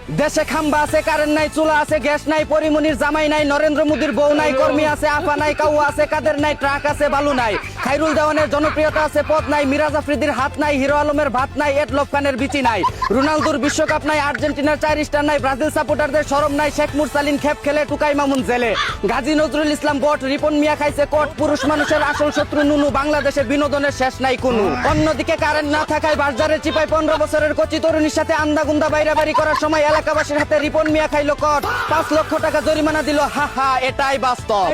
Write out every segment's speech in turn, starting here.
দেশে খাম্বা আছে, কারেন্ট নাই, চুলা আছে, গ্যাস নাই, পরিমনির জামাই নাই, নরেন্দ্র মোদীর বউ নাই, কর্মী আছে, আফা নাই, কাউয়া আছে, কাদের নাই, ট্রাক আছে, বালু নাই, খাইরুল দেওয়ানের জনপ্রিয়তা আছে, পদ নাই, মিরাজ আফ্রিদির হাত নাই, হিরো আলমের ভাত নাই, এডলফ খানের বিচি নাই, রোনালদোর বিশ্বকাপ নাই, আর্জেন্টিনার 4 স্টার নাই, ব্রাজিল সাপোর্টারদের শরম নাই, শেখ মুরসালিন খেপ খেলে, টুকাই মামুন জেলে, গাজী নজরুল ইসলাম বট, রিপন মিয়া খাইছে কোট, পুরুষ মানুষের আসল শত্রু নুনু, বাংলাদেশে বিনোদনের শেষ নাই কোনো। অন্যদিকে কারেন্ট না থাকায় বাজারের চিপায় 15 বছরের কচি তরুণীর সাথে আন্দাগুন্দা বাইরাবাড়ি করার সময় এলাকাবাসীর হাতে রিপন মিয়া খাইলো কট, 5 লক্ষ টাকা জরিমানা দিল, হা হা, এটাই বাস্তব।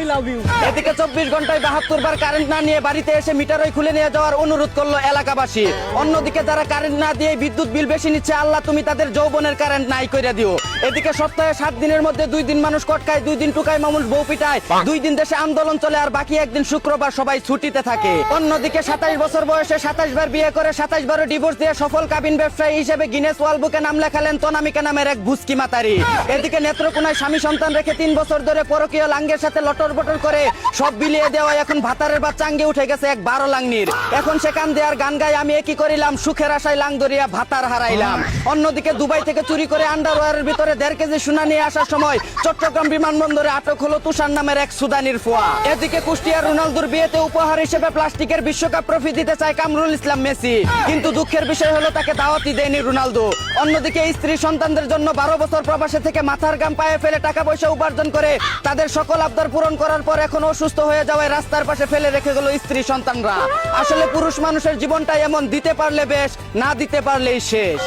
এদিকে 24 ঘন্টায় 72 বার কারেন্ট না নিয়ে বাড়িতে এসে মিটারই খুলে নিয়ে যাওয়ার অনুরোধ করলো এলাকাবাসী। অন্যদিকে যারা কারেন্ট না দিয়ে বিদ্যুৎ বিল বেশি নিচ্ছে, আল্লাহ তুমি তাদের যৌবনের কারেন্ট নাই কইরা দিও। এদিকে সপ্তাহে 7 দিনের মধ্যে 2 দিন মানুষ কটকায়, 2 দিন টুকাই মামুল বউ পিটায়, 2 দিন দেশে আন্দোলন চলে, আর বাকি একদিন শুক্রবার সবাই ছুটিতে থাকে। অন্যদিকে 27 বছর বয়সে 27 বার বিয়ে করে 27 বারও ডিভোর্স দিয়ে সফল কাবিন ব্যবসায়ী হিসেবে গিনেস ওয়ার্ল্ড বুকে নাম লেখালেন তনামিকা নামের এক ভুসকি মাতারি। এদিকে নেত্রকোনায় স্বামী সন্তান রেখে 3 বছর ধরে পরকীয় লাঙ্গের সাথে লটর বটর করে সব বিলিয়ে দেওয়া এখন ভাতারের বাচ্চা আঙ্গে উঠে গেছে এক 12 লাংনির। এখন সে কান দেয়ার গান গায়, আমি একই করিলাম, সুখের আশায় লাং ধরিয়া ভাতার হারাইলাম। অন্যদিকে দুবাই থেকে চুরি করে আন্ডারওয়্যারের ভিতরে 1.5 কেজি সোনা নিয়ে আসার সময় চট্টগ্রাম বিমানবন্দরে আটক হলো তুষার নামের এক সুদানির ফোয়া। এদিকে কুষ্টিয়ার রোনালদোর বিয়েতে উপহার হিসেবে প্লাস্টিকের বিশ্বকাপ ট্রফি দিতে চায় কামরুল ইসলাম মেসি, কিন্তু দুঃখের বিষয় হলো তাকে দাওয়াতই দেয়নি রোনালদো। অন্যদিকে স্ত্রী সন্তানদের জন্য 12 বছর প্রবাসে থেকে মাথার গাম পায়ে ফেলে টাকা পয়সা উপার্জন করে তাদের সকল আবদার পূরণ করার পর এখন অসুস্থ হয়ে যাওয়ায় রাস্তার পাশে ফেলে রেখে গেল স্ত্রী সন্তানরা। আসলে পুরুষ মানুষের জীবনটাই এমন, দিতে পারলে বেশ, না দিতে পারলেই শেষ।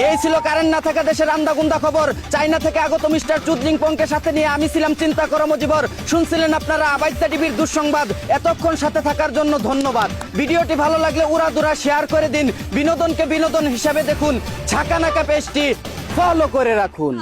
এই ছিল কারেন্ট না থাকা দেশের আন্দাগুন্দা খবর। চাইনা থেকে আগত মিস্টার চুদলিং পংকে সাথে নিয়ে আমি ছিলাম চিন্তা করো মজিবর। শুনছিলেন আপনারা আবাইত্যা টিভির দুঃসংবাদ। এতক্ষণ সাথে থাকার জন্য ধন্যবাদ। ভিডিওটি ভালো লাগলে উড়াদুরা শেয়ার করে দিন। বিনোদনকে বিনোদন হিসাবে দেখুন। ঝাঁকানাকা পেজটি ফলো করে রাখুন।